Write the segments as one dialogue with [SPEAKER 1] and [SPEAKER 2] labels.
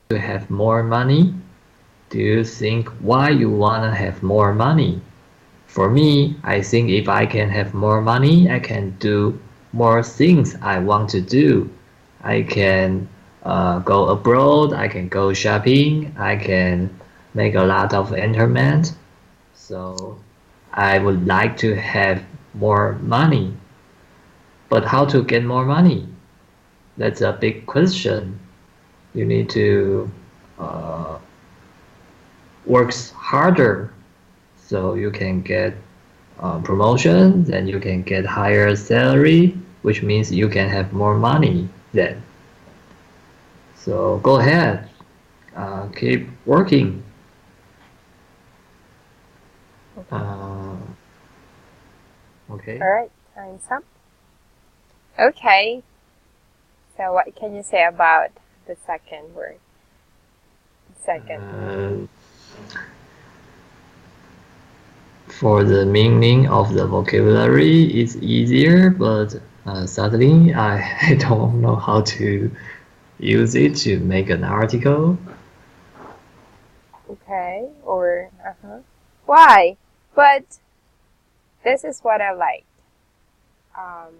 [SPEAKER 1] to have more money? Do you think why you wanna have more money? For me, I think if I can have more money, I can do more things I want to do. I can go abroad, I can go shopping, I can make a lot of entertainment. So I would like to have more money. But how to get more money? That's a big question. You need to uh, work harder so you can get promotion, then you can get higher salary, which means you can have more money then. So go ahead, keep working.
[SPEAKER 2] Okay.
[SPEAKER 1] Uh, okay.
[SPEAKER 2] All right. Time's up. Okay. So what can you say about the second word? Second.
[SPEAKER 1] Uh, for the meaning of the vocabulary, it's easier, but sadly, I don't know how to use it to make an article.
[SPEAKER 2] Okay. Or why? But this is what I liked. Um,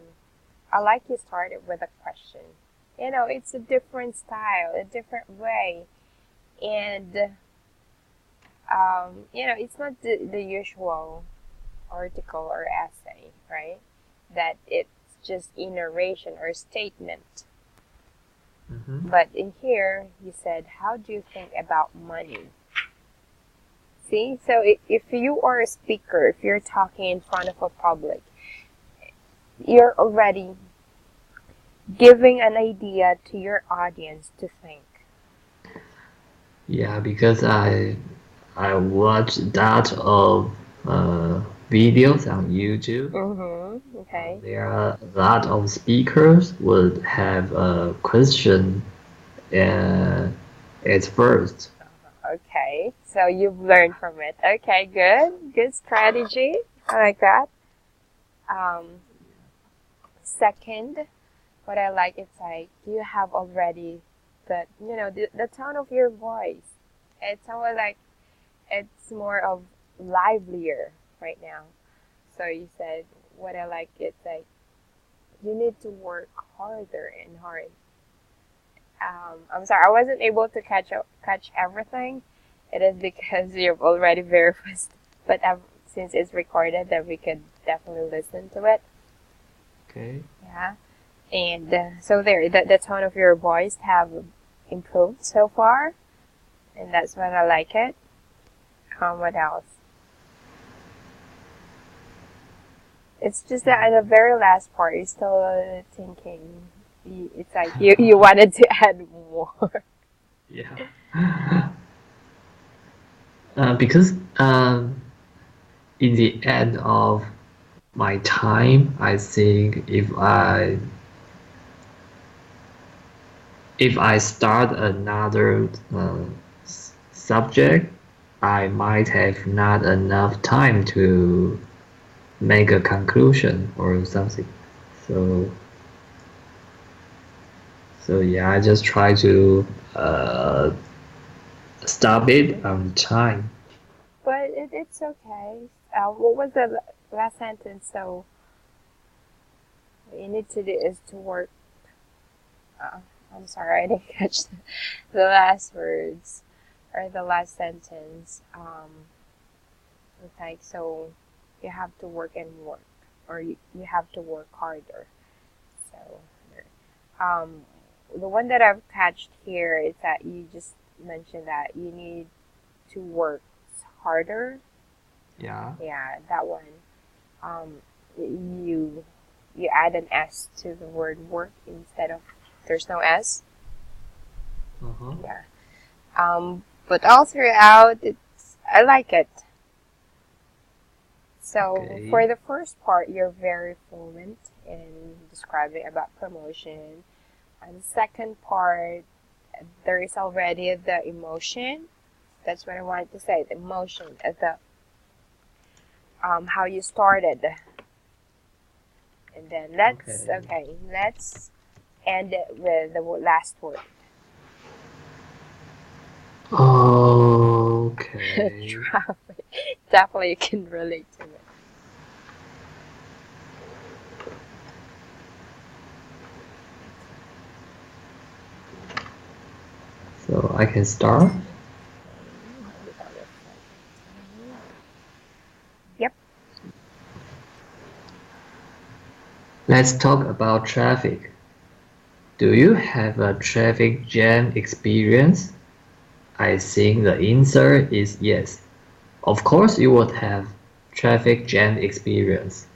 [SPEAKER 2] I like you started with a question. You know, it's a different style, a different way, and you know, it's not the usual article or essay, right? That it's just a narration or statement.
[SPEAKER 1] Mhm.
[SPEAKER 2] But in here, you said, how do you think about money? See, so if you are a speaker, if you're talking in front of a public, you're already giving an idea to your audience to think.
[SPEAKER 1] Yeah, because I watch that of videos on YouTube.
[SPEAKER 2] Mm-hmm. Okay.
[SPEAKER 1] There are a lot of speakers would have a question uh, at first.
[SPEAKER 2] Okay. So you've learned from it. Okay, good. Good strategy. I like that. Um, Second, what I like is like you have already the tone of your voice. It's somewhat like it's more of livelier right now. So you said what I like is like you need to work harder and hard. I'm sorry, I wasn't able to catch everything. It is because you're already very fast, but since it's recorded, that we could definitely listen to it.
[SPEAKER 1] Okay.
[SPEAKER 2] Yeah. And so there, the tone of your voice have improved so far, and that's when I like it. What else? It's just that at the very last part, you're still thinking. It's like you wanted to add more.
[SPEAKER 1] Yeah. Because in the end of my time, I think if I start another subject, I might have not enough time to make a conclusion or something. So so yeah, I just try to uh, stop it on time.
[SPEAKER 2] But it's okay. What was the last sentence? So what you need to do is to work. Uh, I'm sorry, I didn't catch the last words or the last sentence. It's like so you have to work and work, or you have to work harder. So, um, the one that I've catched here is that you just mentioned that you need to work harder.
[SPEAKER 1] Yeah.
[SPEAKER 2] Yeah, that one. Um, you you add an S to the word work instead of there's no S.
[SPEAKER 1] Uh-huh.
[SPEAKER 2] Yeah. But all throughout, it's I like it. So
[SPEAKER 1] Okay.
[SPEAKER 2] for the first part, you're very fluent in describing about promotion. And the second part, there is already the emotion. That's what I wanted to say. The emotion, the how you started, and then let's
[SPEAKER 1] Okay.
[SPEAKER 2] okay. Let's end it with the last word.
[SPEAKER 1] Okay.
[SPEAKER 2] Traffic. Definitely you can relate to it.
[SPEAKER 1] So I can start.
[SPEAKER 2] Okay, hold on a second. Yep.
[SPEAKER 1] Let's talk about traffic. Do you have a traffic jam experience? I think the answer is yes. Of course you would have traffic jam experience.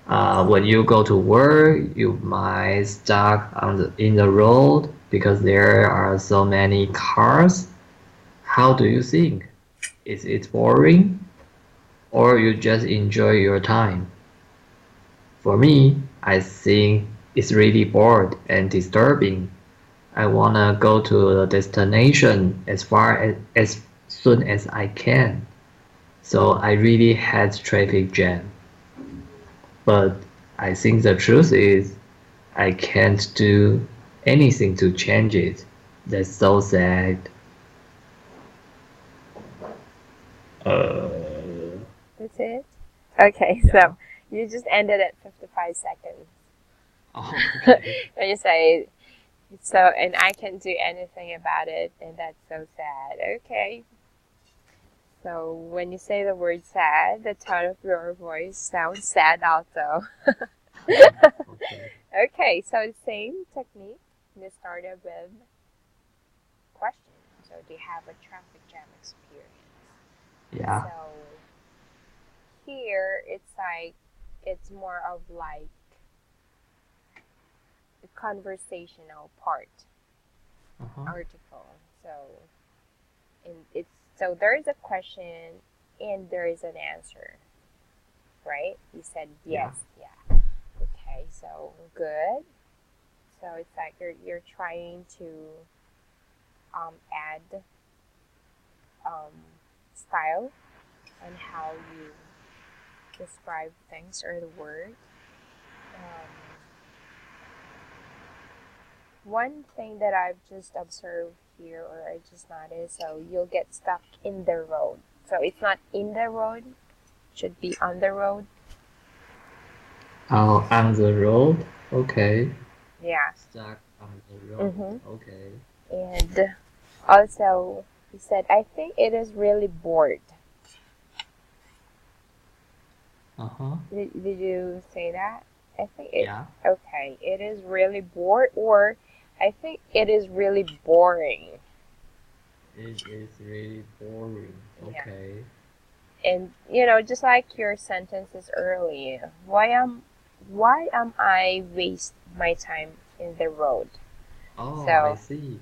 [SPEAKER 1] When you go to work, you might stuck in the road because there are so many cars. How do you think? Is it boring or you just enjoy your time? For me, I think it's really bored and disturbing. I wanna go to the destination as soon as I can. So I really had traffic jam. But I think the truth is I can't do anything to change it. That's so sad.
[SPEAKER 2] That's it. Okay,
[SPEAKER 1] Yeah.
[SPEAKER 2] so you just ended at 55 seconds.
[SPEAKER 1] Oh, okay.
[SPEAKER 2] And you say, so, and I can't do anything about it, and that's so sad. Okay. So when you say the word sad, the tone of your voice sounds sad also.
[SPEAKER 1] Okay.
[SPEAKER 2] Okay, so the same technique. You started with question. So do you have a traffic jam experience?
[SPEAKER 1] Yeah.
[SPEAKER 2] So here it's more of like the conversational part
[SPEAKER 1] Uh-huh.
[SPEAKER 2] article. So and it's so there is a question and there is an answer, right? You said
[SPEAKER 1] Yeah.
[SPEAKER 2] yes, yeah. Okay, so good. So it's like you're trying to add um, style on how you describe things or the word. Um, one thing that I've just observed here, or I just noticed, so you'll get stuck in the road. So it's not in the road, it should be on the road.
[SPEAKER 1] Oh, on the road? Okay.
[SPEAKER 2] Yeah.
[SPEAKER 1] Stuck on the road.
[SPEAKER 2] Mm-hmm.
[SPEAKER 1] Okay.
[SPEAKER 2] And also, he said, I think it is really bored.
[SPEAKER 1] Uh-huh.
[SPEAKER 2] Did you say that? I think it,
[SPEAKER 1] Yeah.
[SPEAKER 2] okay, it is really bored, or I think it is really boring.
[SPEAKER 1] It is really boring.
[SPEAKER 2] Yeah.
[SPEAKER 1] Okay.
[SPEAKER 2] And just like your sentences earlier, why am I waste my time in the road?
[SPEAKER 1] Oh, I
[SPEAKER 2] So
[SPEAKER 1] see.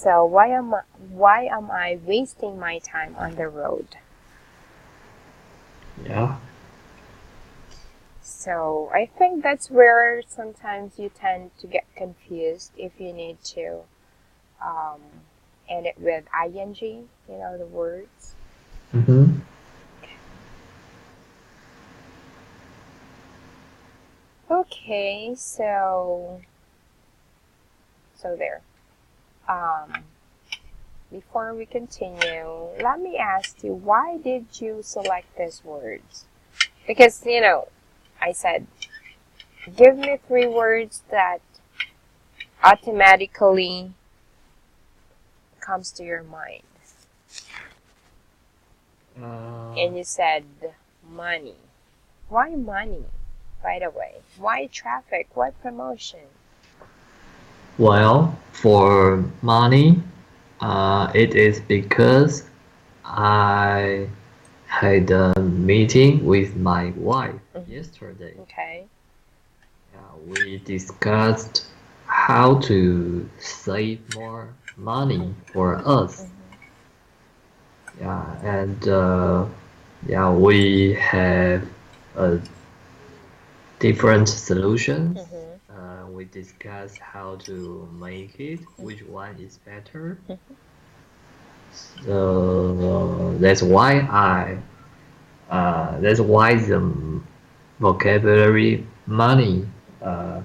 [SPEAKER 2] so why am I wasting my time on the road?
[SPEAKER 1] Yeah.
[SPEAKER 2] So I think that's where sometimes you tend to get confused if you need to um, end it with ing, the words.
[SPEAKER 1] Mm-hmm.
[SPEAKER 2] Okay, so there. Um, Before we continue, let me ask you, why did you select these words? Because, I said, give me three words that automatically comes to your mind.
[SPEAKER 1] Uh,
[SPEAKER 2] And you said money. Why money, by the way? Why traffic? Why promotion?
[SPEAKER 1] well, for money, it is because I had a meeting with my wife yesterday.
[SPEAKER 2] Okay.
[SPEAKER 1] We discussed how to save more money for us. Yeah, and yeah, we have uh, different solutions. We discuss how to make it, which one is better. So that's why the vocabulary money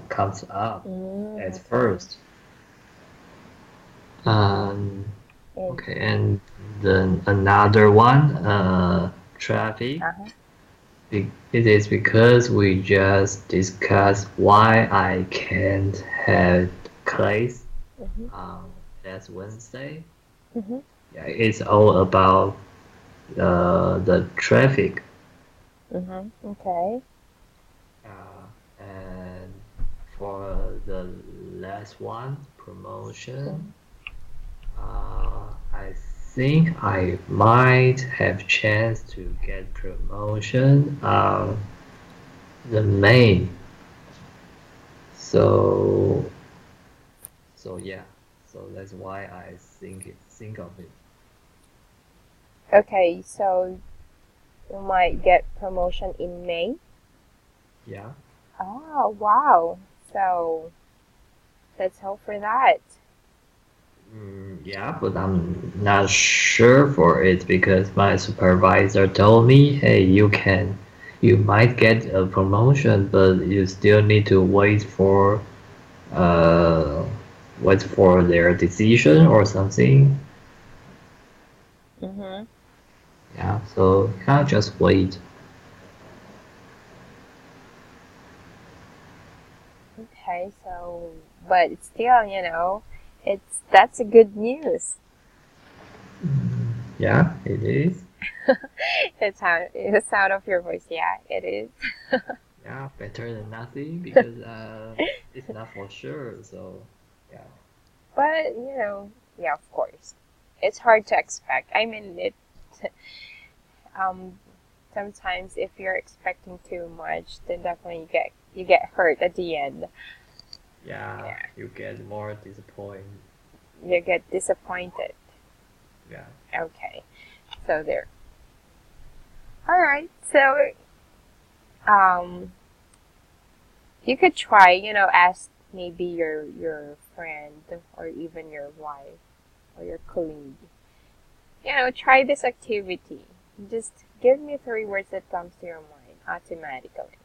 [SPEAKER 1] comes up at
[SPEAKER 2] Okay.
[SPEAKER 1] first. Um,
[SPEAKER 2] And
[SPEAKER 1] okay, and then another one, traffic.
[SPEAKER 2] uh-huh.
[SPEAKER 1] It is because we just discussed why I can't have class
[SPEAKER 2] Mhm.
[SPEAKER 1] last Wednesday.
[SPEAKER 2] Mhm.
[SPEAKER 1] Yeah, it's all about the traffic.
[SPEAKER 2] Mhm. Okay.
[SPEAKER 1] And for the last one, promotion,
[SPEAKER 2] Mhm.
[SPEAKER 1] I think I might have chance to get promotion. The May. So yeah. So that's why I think of it.
[SPEAKER 2] Okay, so you might get promotion in May.
[SPEAKER 1] Yeah.
[SPEAKER 2] Oh, wow. So let's hope for that.
[SPEAKER 1] Yeah, but I'm not sure for it because my supervisor told me, hey, you might get a promotion, but you still need to uh, wait for their decision or something.
[SPEAKER 2] Mhm.
[SPEAKER 1] Yeah, so can't just wait.
[SPEAKER 2] Okay, so but it's still, that's a good news.
[SPEAKER 1] Yeah, it is.
[SPEAKER 2] The sound of your voice, yeah, it is.
[SPEAKER 1] Yeah, better than nothing because it's not for sure. So yeah.
[SPEAKER 2] But yeah, of course, it's hard to expect. I mean, it. Um, sometimes if you're expecting too much, then definitely you get hurt at the end.
[SPEAKER 1] Yeah,
[SPEAKER 2] Yeah,
[SPEAKER 1] you get more disappointed.
[SPEAKER 2] you get disappointed.
[SPEAKER 1] Yeah.
[SPEAKER 2] Okay, so there. All right, so um, you could try, ask maybe your friend or even your wife or your colleague. Try this activity. Just give me three words that comes to your mind automatically.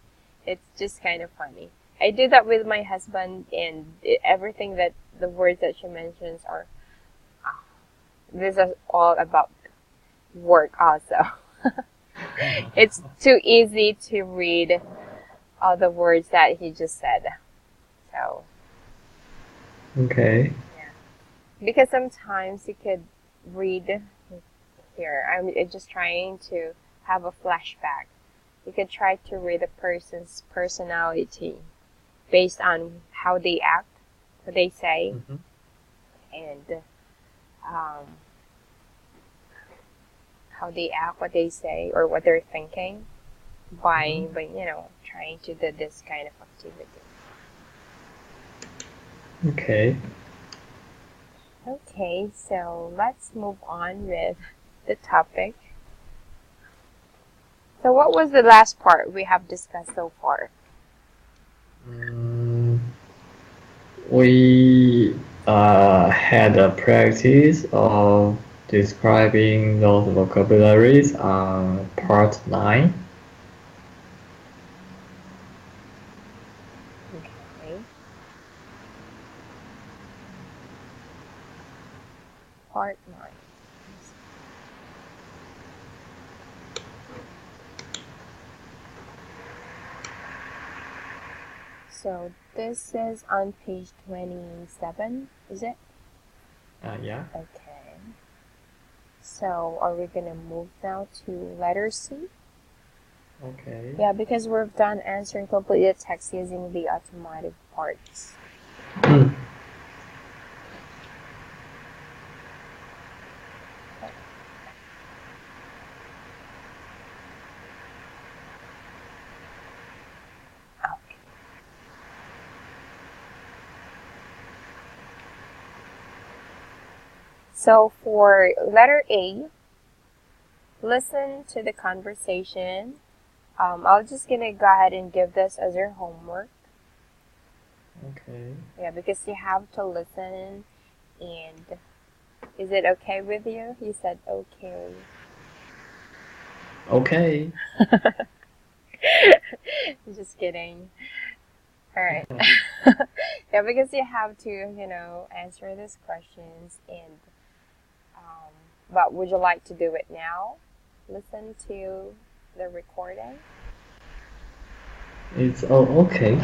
[SPEAKER 2] It's just kind of funny. I do that with my husband, and everything that the words that she mentions are. ah, This is all about work, also. It's too easy to read all the words that he just said. So
[SPEAKER 1] Okay.
[SPEAKER 2] yeah, because sometimes you could read here. I'm just trying to have a flashback. You could try to read a person's personality based on how they act, what they say,
[SPEAKER 1] Hmm.
[SPEAKER 2] and um, how they act, what they say, or what they're thinking
[SPEAKER 1] Hmm.
[SPEAKER 2] by trying to do this kind of activity.
[SPEAKER 1] Okay.
[SPEAKER 2] Okay, so let's move on with the topic. So, what was the last part we have discussed so far?
[SPEAKER 1] Mm, we had a practice of describing those vocabularies on part 9.
[SPEAKER 2] Okay, part 9. So, this is on page 27, is it?
[SPEAKER 1] Yeah.
[SPEAKER 2] Okay. So, are we gonna move now to letter C?
[SPEAKER 1] Okay.
[SPEAKER 2] Yeah, because we're done answering complete the text using the automatic parts. Okay. Okay. So for letter A, listen to the conversation. I'll just gonna go ahead and give this as your homework.
[SPEAKER 1] Okay.
[SPEAKER 2] Yeah, because you have to listen. And is it okay with you? You said okay.
[SPEAKER 1] Okay.
[SPEAKER 2] Just kidding. All right. Yeah, because you have to, answer these questions. And but would you like to do it now? Listen to the recording.
[SPEAKER 1] It's okay.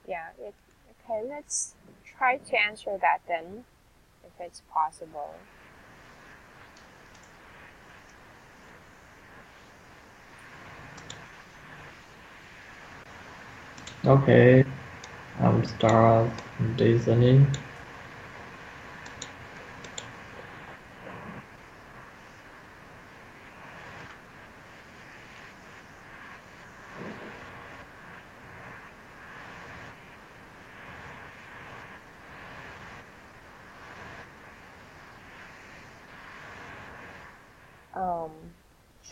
[SPEAKER 2] Yeah. Okay. Let's try to answer that then, if it's possible.
[SPEAKER 1] Okay, I'm start listening.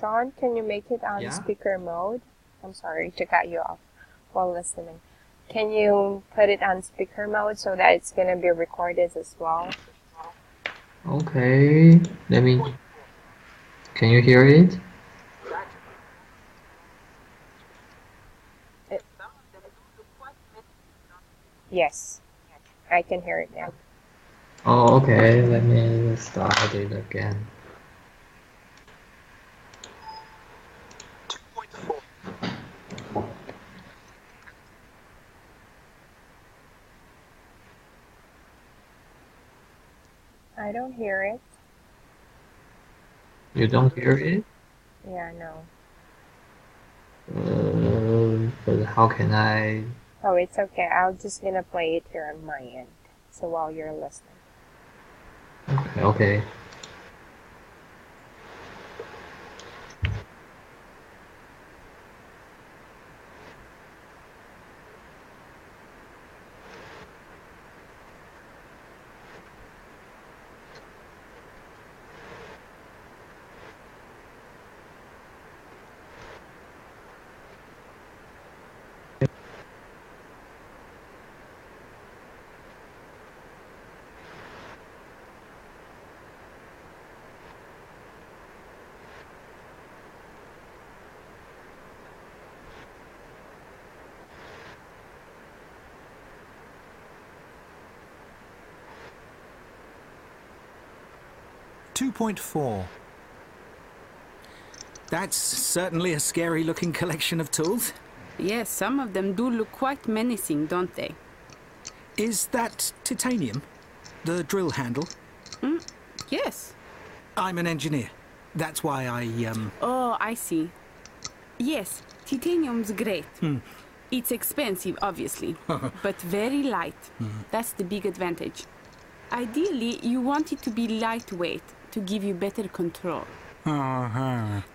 [SPEAKER 2] Sean, can you make it on
[SPEAKER 1] Yeah.
[SPEAKER 2] speaker mode? I'm sorry to cut you off while listening. Can you put it on speaker mode so that it's gonna be recorded as well?
[SPEAKER 1] Okay, let me. Can you hear it?
[SPEAKER 2] Yes, I can hear it now.
[SPEAKER 1] Oh, okay. Let me start it again.
[SPEAKER 2] I don't hear it.
[SPEAKER 1] You don't hear it?
[SPEAKER 2] Yeah, no.
[SPEAKER 1] But how can I?
[SPEAKER 2] Oh, it's okay. I'm just gonna play it here on my end. So while you're listening.
[SPEAKER 1] Okay, okay.
[SPEAKER 3] .4. That's certainly a scary-looking collection of tools.
[SPEAKER 4] Yes, some of them do look quite menacing, don't they?
[SPEAKER 3] Is that titanium? The drill handle?
[SPEAKER 4] Yes.
[SPEAKER 3] I'm an engineer. That's why
[SPEAKER 4] Oh, I see. Yes, titanium's great. It's expensive, obviously, but very light. That's the big advantage. Ideally, you want it to be lightweight to give you better control.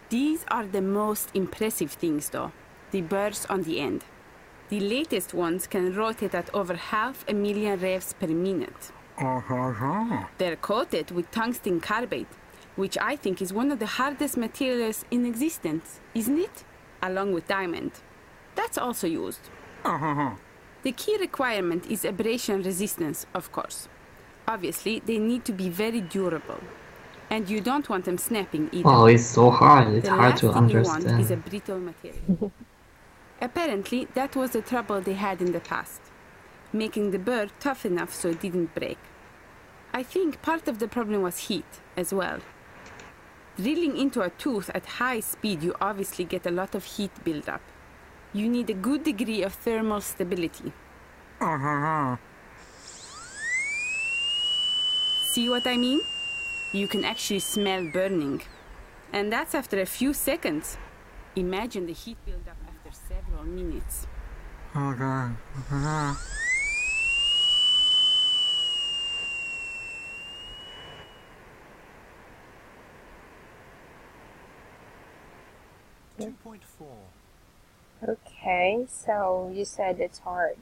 [SPEAKER 4] These are the most impressive things, though. The burrs on the end. The latest ones can rotate at over 500,000 revs per minute. They're coated with tungsten carbide, which I think is one of the hardest materials in existence, isn't it? Along with diamond. That's also used. The key requirement is abrasion resistance, of course. Obviously, they need to be very durable. And you don't want them snapping either.
[SPEAKER 1] Oh, it's so hard. It's
[SPEAKER 4] The
[SPEAKER 1] hard
[SPEAKER 4] last
[SPEAKER 1] to
[SPEAKER 4] thing you want is a
[SPEAKER 1] understand.
[SPEAKER 4] brittle material. Apparently, that was the trouble they had in the past, making the burr tough enough so it didn't break. I think part of the problem was heat as well. Drilling into a tooth at high speed, you obviously get a lot of heat buildup. You need a good degree of thermal stability. See what I mean? You can actually smell burning. And that's after a few seconds. Imagine the heat buildup after several minutes.
[SPEAKER 2] Okay, so you said it's hard.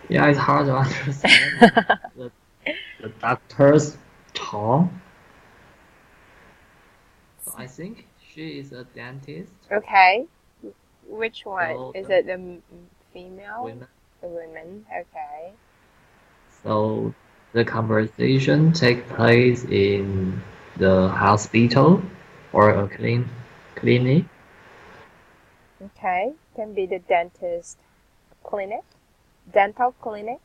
[SPEAKER 1] Yeah, it's hard to understand. The doctor's tongue. So I think she is a dentist.
[SPEAKER 2] Okay. Which one?
[SPEAKER 1] So
[SPEAKER 2] Is
[SPEAKER 1] the
[SPEAKER 2] it the female?
[SPEAKER 1] women.
[SPEAKER 2] The women. Okay.
[SPEAKER 1] So the conversation take place in the hospital or a clinic.
[SPEAKER 2] Okay. Can be the dentist clinic. Dental clinic.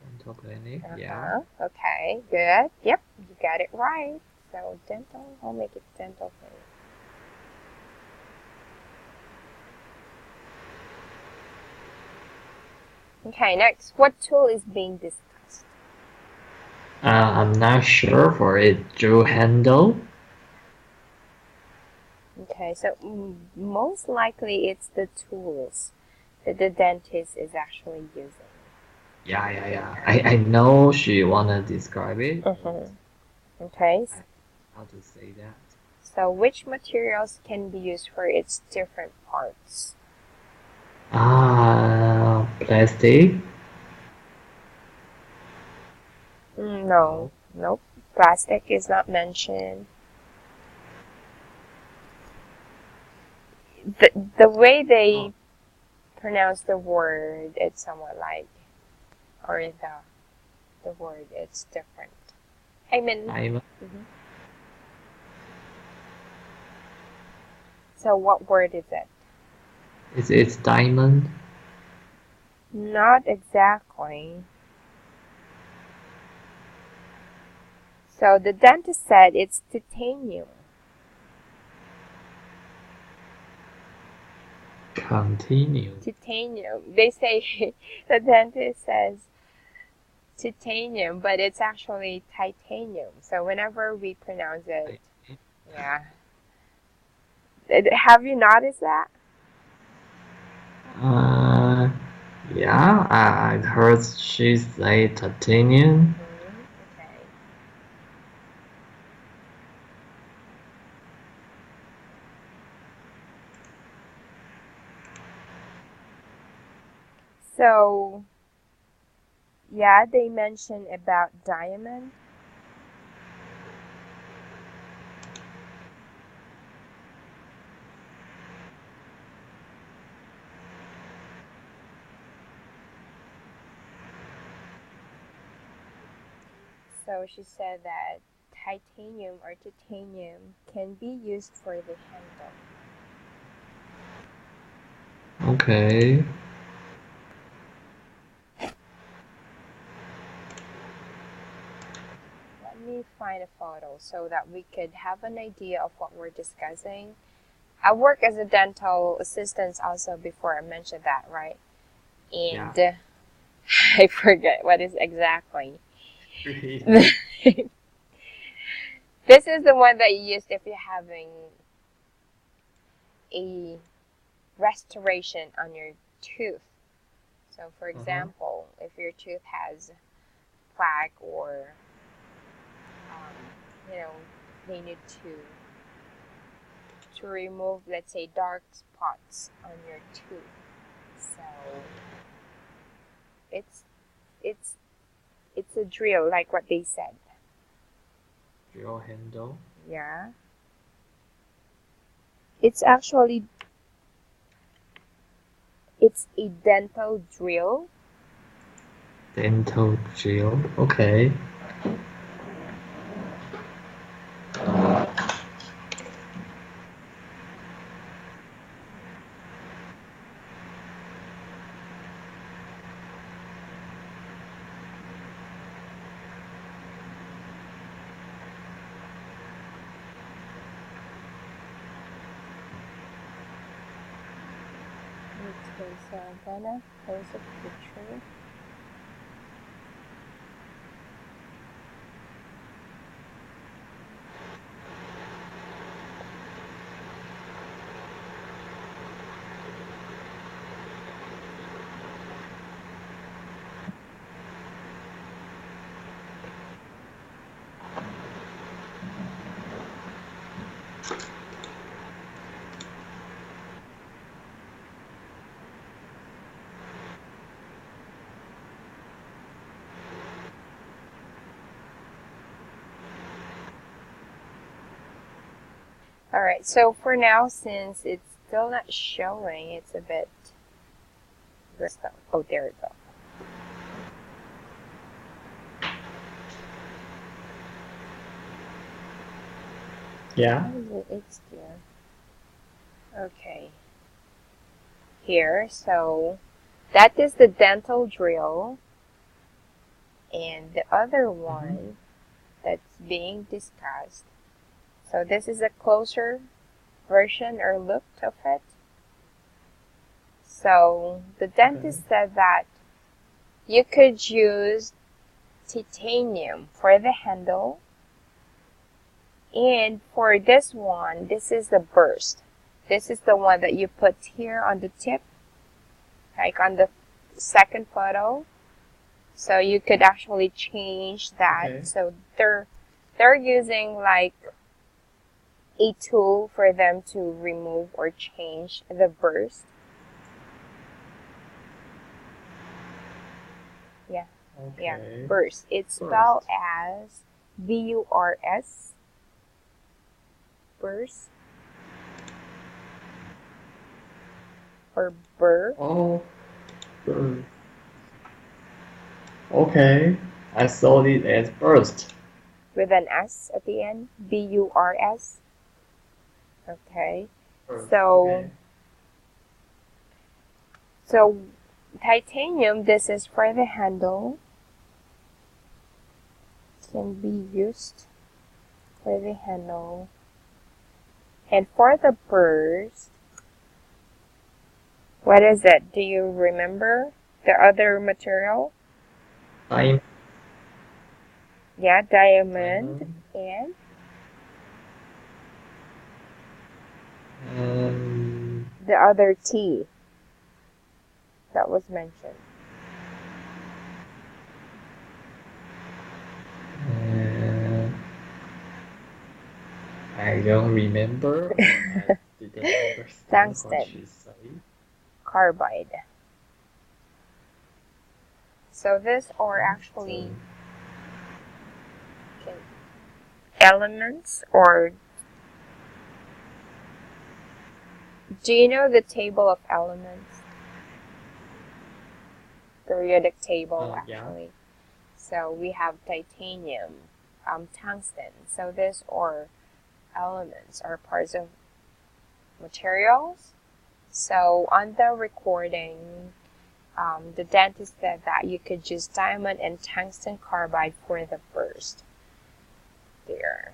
[SPEAKER 1] Dental clinic, yeah.
[SPEAKER 2] Uh-huh. Okay. Good. Yep. You got it right. So dental. I'll make it dental clinic. Okay. Next. What tool is being discussed?
[SPEAKER 1] I'm not sure for it. Drew handle.
[SPEAKER 2] Okay. So most likely it's the tools that the dentist is actually using.
[SPEAKER 1] Yeah. I know she wanna describe it, but
[SPEAKER 2] Okay.
[SPEAKER 1] I how to say that.
[SPEAKER 2] So which materials can be used for its different parts?
[SPEAKER 1] Plastic.
[SPEAKER 2] No. Nope. Plastic is not mentioned. The way they pronounce the word, it's somewhat like, or the word, it's different. I mean,
[SPEAKER 1] Diamond.
[SPEAKER 2] so what word is it?
[SPEAKER 1] It's diamond.
[SPEAKER 2] Not exactly. So the dentist said it's titanium.
[SPEAKER 1] Continue.
[SPEAKER 2] Titanium. They say the dentist says titanium, but it's actually titanium. So whenever we pronounce it, yeah. Have you noticed that?
[SPEAKER 1] Uh, yeah, I heard she say titanium.
[SPEAKER 2] Okay. So, yeah, they mentioned about diamond. So she said that titanium or titanium can be used for the handle.
[SPEAKER 1] Okay.
[SPEAKER 2] Let me find a photo so that we could have an idea of what we're discussing. I work as a dental assistant also before I mentioned that, right? And
[SPEAKER 1] Yeah.
[SPEAKER 2] I forget what is exactly.
[SPEAKER 1] Really?
[SPEAKER 2] This is the one that you use if you're having a restoration on your tooth. So, for example, if your tooth has plaque or, you know, they need to remove, let's say, dark spots on your tooth. So, it's it's it's a drill, like what they said.
[SPEAKER 1] Drill handle.
[SPEAKER 2] Yeah. It's actually it's a dental drill.
[SPEAKER 1] Dental drill. Okay.
[SPEAKER 2] Okay, so I'm gonna post a picture. All right, so for now, since it's still not showing. It's a bit. Oh, there we go.
[SPEAKER 1] Yeah.
[SPEAKER 2] It's there. Okay. Here, so that is the dental drill, and the other one that's being discussed. So this is a closer version or look of it. So the dentist said that you could use titanium for the handle, and for this one, this is the burst. This is the one that you put here on the tip, like on the second photo. So you could actually change that.
[SPEAKER 1] Okay.
[SPEAKER 2] So they're using like a tool for them to remove or change the burst. Yeah.
[SPEAKER 1] Okay.
[SPEAKER 2] Yeah, burst. It's spelled as B-U-R-S. Burst. Or burr.
[SPEAKER 1] Oh. Okay. I saw it as burst.
[SPEAKER 2] With an S at the end. B-U-R-S. Okay. So titanium, this is for the handle. Can be used for the handle. And for the burst, what is it? Do you remember the other material?
[SPEAKER 1] Diamond.
[SPEAKER 2] Yeah, diamond. And the other T that was mentioned.
[SPEAKER 1] I don't remember. I didn't understand
[SPEAKER 2] Tungsten.
[SPEAKER 1] what she said.
[SPEAKER 2] Carbide. So these are actually elements, or do you know the table of elements? Periodic table, actually. Yeah. So we have titanium, tungsten. So these are elements, or parts of materials. So on the recording, the dentist said that you could use diamond and tungsten carbide for the burst. There.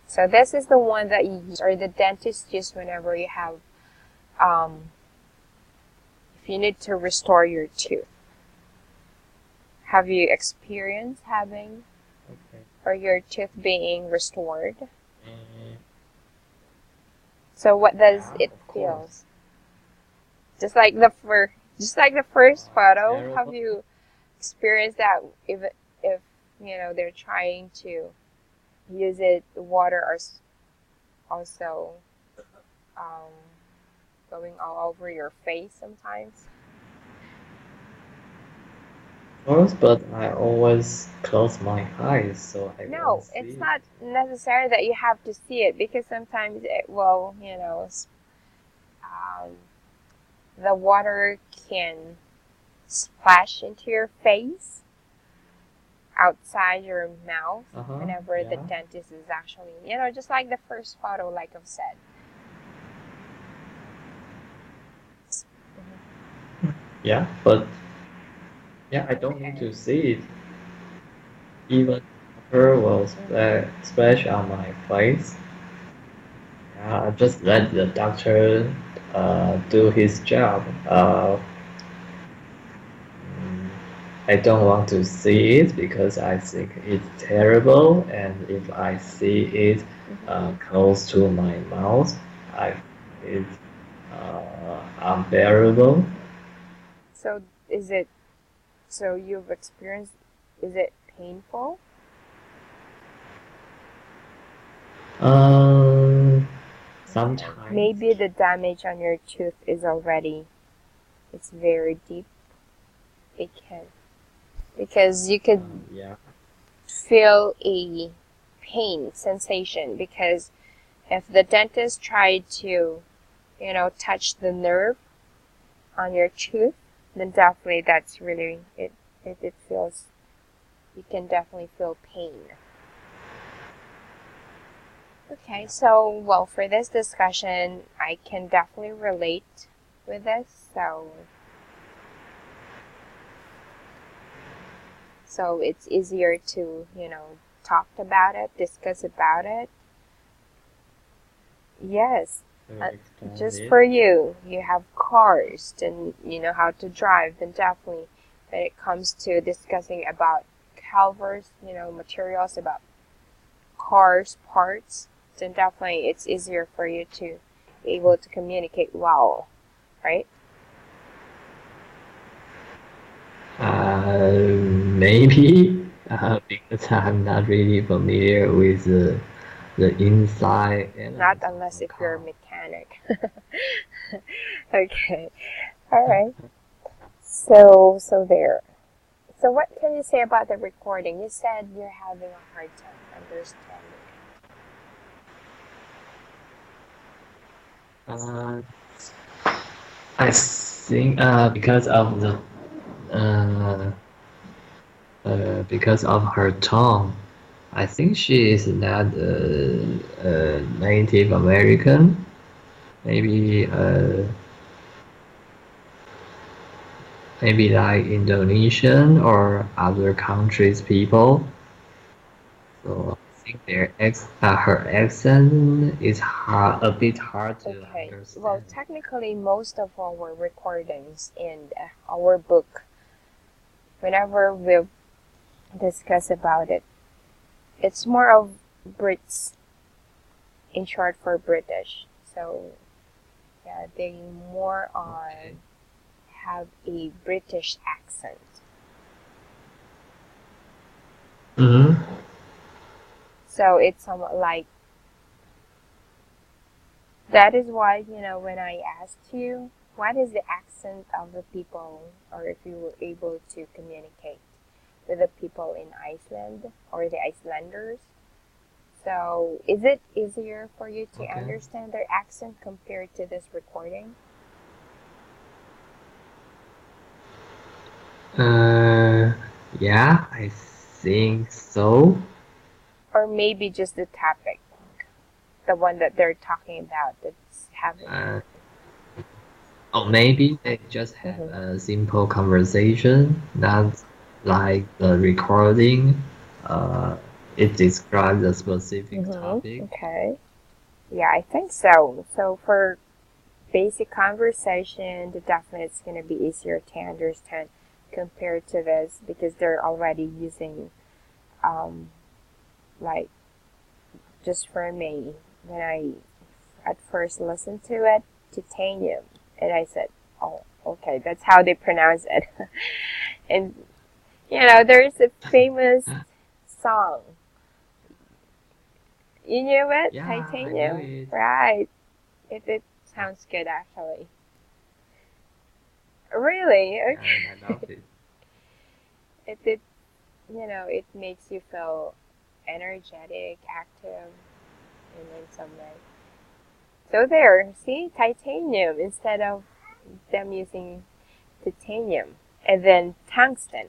[SPEAKER 2] So this is the one that you use, or the dentist use whenever you have, if you need to restore your tooth. Have you experienced having, or your tooth being restored? So what does it feel? Just like the first photo, have you experienced that? If you know they're trying to use it, the water are also going all over your face sometimes.
[SPEAKER 1] Course, but I always close my eyes, so I
[SPEAKER 2] No, it's not necessary that you have to see it, because sometimes it will, you know, the water can splash into your face, outside your mouth, whenever the dentist is actually, you know, just like the first photo, like I've said.
[SPEAKER 1] Yeah, but yeah, I don't need to see it. Even water will splash on my face. Yeah, just let the doctor do his job. I don't want to see it because I think it's terrible, and if I see it close to my mouth, it's unbearable.
[SPEAKER 2] So so you've experienced, is it painful?
[SPEAKER 1] Sometimes.
[SPEAKER 2] Maybe the damage on your tooth is already, it's very deep. Because you could feel a pain sensation, because if the dentist tried to touch the nerve on your tooth, then definitely that's really it feels, you can definitely feel pain. Okay, so well, for this discussion, I can definitely relate with this. So it's easier to, talk about it, discuss about it. Yes, just for you have cars, then you know how to drive, then definitely when it comes to discussing about calvers, materials about cars, parts, then definitely it's easier for you to be able to communicate well, right?
[SPEAKER 1] Maybe because I'm not really familiar with the inside
[SPEAKER 2] Not
[SPEAKER 1] elements of
[SPEAKER 2] unless
[SPEAKER 1] a
[SPEAKER 2] if you're a
[SPEAKER 1] car.
[SPEAKER 2] mechanic. Okay, all right. So there. So what can you say about the recording? You said you're having a hard time understanding
[SPEAKER 1] Uh, I think uh, because of her tone, I think she is not a Native American. Maybe maybe like Indonesian or other countries people. So I think her accent is a bit hard
[SPEAKER 2] it.
[SPEAKER 1] to
[SPEAKER 2] Okay. Well,
[SPEAKER 1] understand.
[SPEAKER 2] technically, most of our recordings in our book, whenever we discuss about it, it's more of Brits, in short for British. So yeah, they more on
[SPEAKER 1] Okay.
[SPEAKER 2] have a British accent.
[SPEAKER 1] Mm-hmm.
[SPEAKER 2] So it's somewhat like, that is why, when I asked you what is the accent of the people, or if you were able to communicate with the people in Iceland or the Icelanders. So is it easier for you to
[SPEAKER 1] Okay.
[SPEAKER 2] understand their accent compared to this recording?
[SPEAKER 1] Uh, yeah, I think so.
[SPEAKER 2] Or maybe just the topic, the one that they're talking about that's having.
[SPEAKER 1] Uh, or maybe they just have
[SPEAKER 2] Mm-hmm.
[SPEAKER 1] a simple conversation, not like the recording. Uh, it describes a specific
[SPEAKER 2] Mm-hmm.
[SPEAKER 1] topic.
[SPEAKER 2] Okay. Yeah, I think so. So for basic conversation, definitely it's going to be easier to understand compared to this because they're already using, um, like, just for me, when I at first listened to it, titanium, and I said, oh, okay, that's how they pronounce it. And, there's a famous song. You knew it?
[SPEAKER 1] Yeah, I knew
[SPEAKER 2] Titanium?
[SPEAKER 1] it.
[SPEAKER 2] Right. It
[SPEAKER 1] Uh,
[SPEAKER 2] sounds good, actually. Really?
[SPEAKER 1] yeah, and I
[SPEAKER 2] Okay.
[SPEAKER 1] love it.
[SPEAKER 2] It makes you feel energetic, active, and in some way. So there, see, titanium instead of them using titanium, and then tungsten.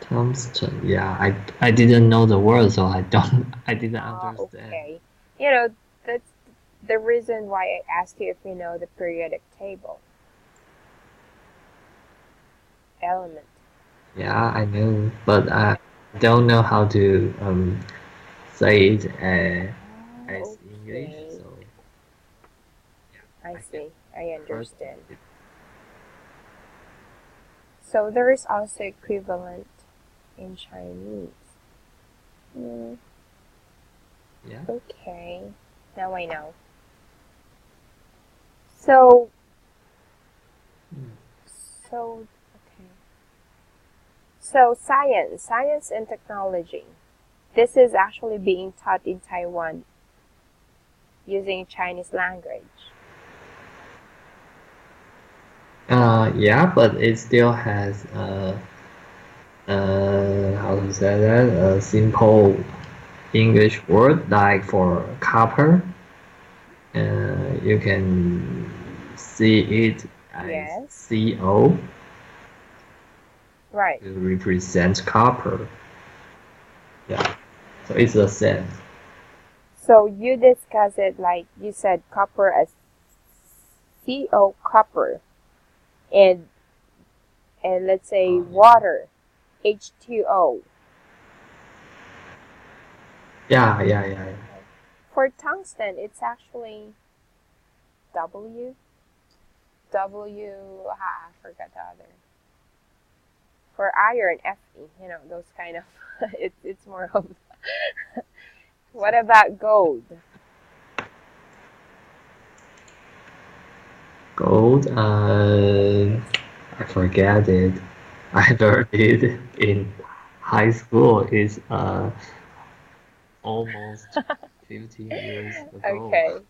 [SPEAKER 1] Tungsten. Yeah, I didn't know the word, so I didn't
[SPEAKER 2] Ah,
[SPEAKER 1] understand.
[SPEAKER 2] okay. That's the reason why I asked you if you know the periodic table element.
[SPEAKER 1] Yeah, I know, but I don't know how to say it as
[SPEAKER 2] Oh,
[SPEAKER 1] English.
[SPEAKER 2] okay.
[SPEAKER 1] So yeah,
[SPEAKER 2] I
[SPEAKER 1] I guess
[SPEAKER 2] see. I
[SPEAKER 1] first.
[SPEAKER 2] understand. So there is also equivalent in Chinese. Hmm,
[SPEAKER 1] Yeah.
[SPEAKER 2] okay. Now I know. So,
[SPEAKER 1] Hmm.
[SPEAKER 2] so, okay. So science and technology. This is actually being taught in Taiwan using Chinese language.
[SPEAKER 1] Yeah, but it still has how to say that, a simple. English word like for copper. You can see it as
[SPEAKER 2] Yes.
[SPEAKER 1] CO
[SPEAKER 2] Right.
[SPEAKER 1] to represent copper. Yeah, so it's the same.
[SPEAKER 2] So you discuss it like you said copper as CO copper and let's say water H2O.
[SPEAKER 1] Yeah.
[SPEAKER 2] For tungsten it's actually W I forgot the other. For iron Fe, those kind of it's more of what about gold?
[SPEAKER 1] Gold, I forget it. I learned it in high school. It's almost 50 years ago.
[SPEAKER 2] Okay.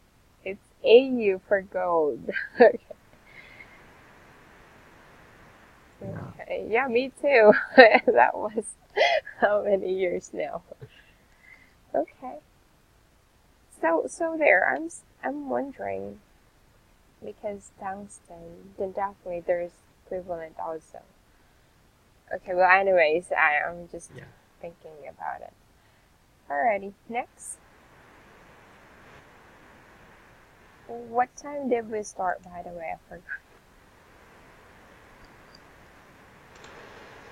[SPEAKER 2] It's AU for gold. Okay.
[SPEAKER 1] Yeah.
[SPEAKER 2] Okay. Yeah, me too. That was how many years now? Okay. So there. I'm wondering because tungsten, then definitely there's equivalent also. Okay. Well, anyways, I'm just
[SPEAKER 1] Yeah.
[SPEAKER 2] thinking about it. Alrighty. Next. What time did we start? By the way, I forgot.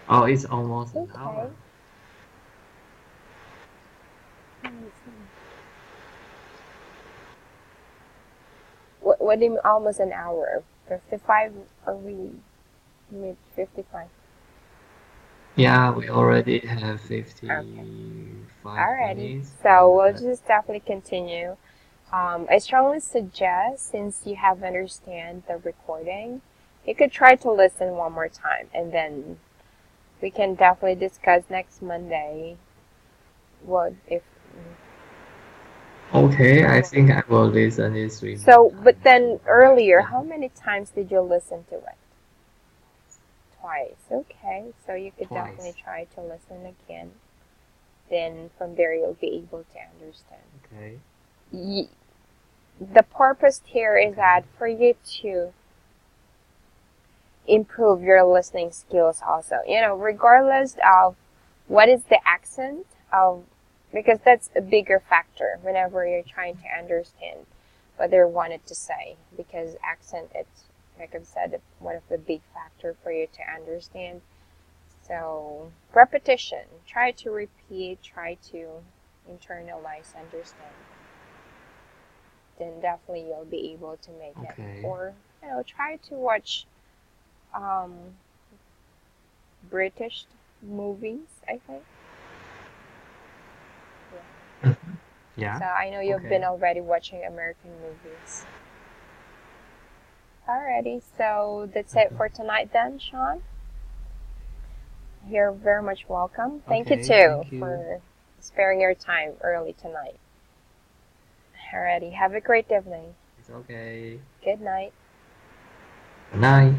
[SPEAKER 1] Oh, it's almost an
[SPEAKER 2] Okay.
[SPEAKER 1] hour.
[SPEAKER 2] Let me see. What do you mean almost an hour? 55 or we made 55?
[SPEAKER 1] Yeah, we already have
[SPEAKER 2] Okay.
[SPEAKER 1] 55
[SPEAKER 2] Alrighty.
[SPEAKER 1] minutes.
[SPEAKER 2] So we'll just definitely continue. I strongly suggest, since you have understand the recording, you could try to listen one more time and then we can definitely discuss next Monday what if
[SPEAKER 1] Okay, I think I will listen it 3 more
[SPEAKER 2] so but
[SPEAKER 1] times
[SPEAKER 2] then
[SPEAKER 1] before I
[SPEAKER 2] earlier
[SPEAKER 1] finish.
[SPEAKER 2] how many times did you listen to it? Twice. Okay, so you could definitely
[SPEAKER 1] Twice.
[SPEAKER 2] try to listen again. Then from there you'll be able to understand.
[SPEAKER 1] Okay.
[SPEAKER 2] The purpose here is
[SPEAKER 1] Okay.
[SPEAKER 2] that for you to improve your listening skills also. Regardless of what is the accent of, because that's a bigger factor whenever you're trying to understand what they wanted to say. Because accent, it's like I've said, one of the big factor for you to understand. So repetition, try to repeat, try to internalize, understand. Then definitely you'll be able to make it.
[SPEAKER 1] Okay.
[SPEAKER 2] Or try to watch British movies, I think. Yeah.
[SPEAKER 1] Yeah.
[SPEAKER 2] So I know you've been
[SPEAKER 1] Okay.
[SPEAKER 2] already watching American movies. Alrighty, so that's it for tonight then, Shaun. You're very much welcome. Thank you
[SPEAKER 1] Okay,
[SPEAKER 2] too
[SPEAKER 1] thank you.
[SPEAKER 2] for sparing your time early tonight. Alrighty, have a great evening.
[SPEAKER 1] It's okay.
[SPEAKER 2] Good night.
[SPEAKER 1] Good night.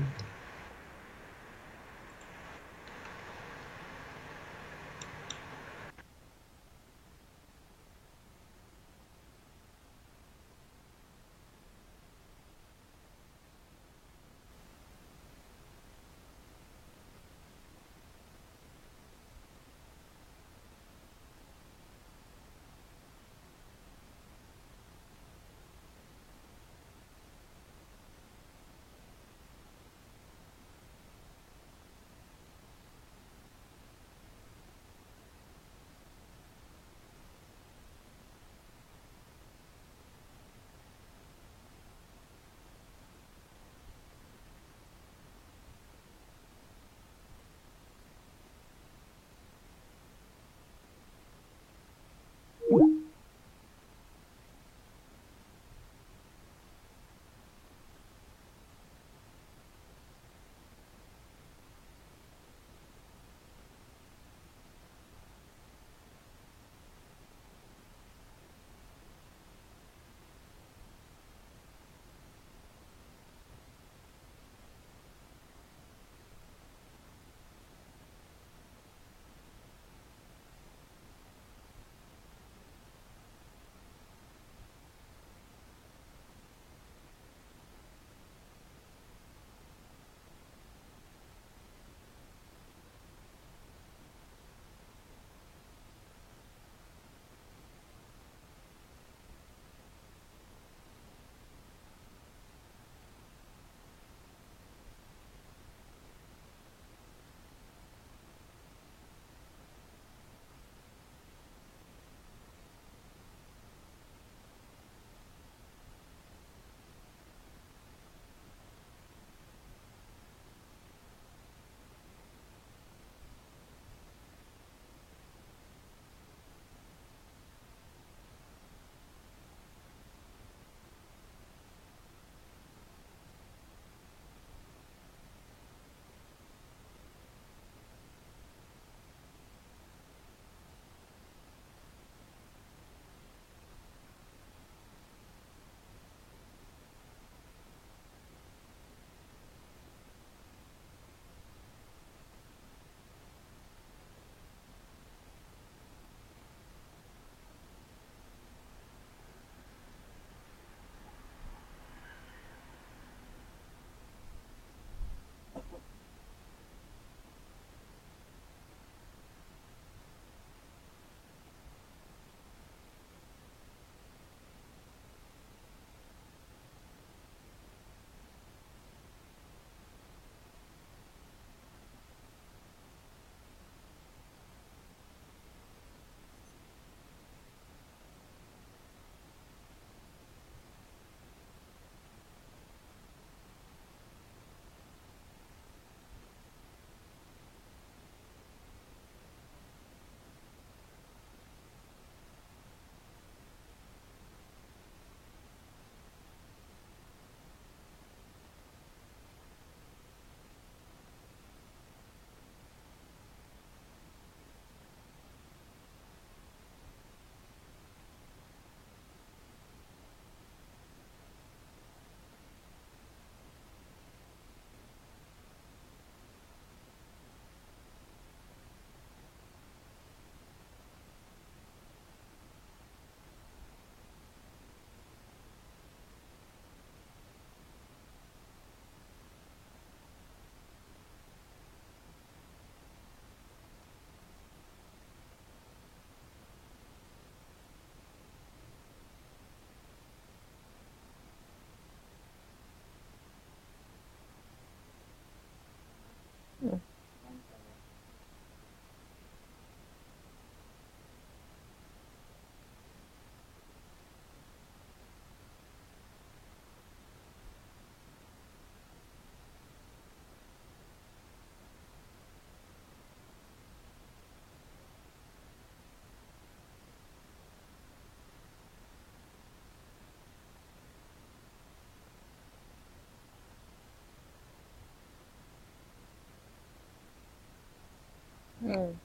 [SPEAKER 2] Mm.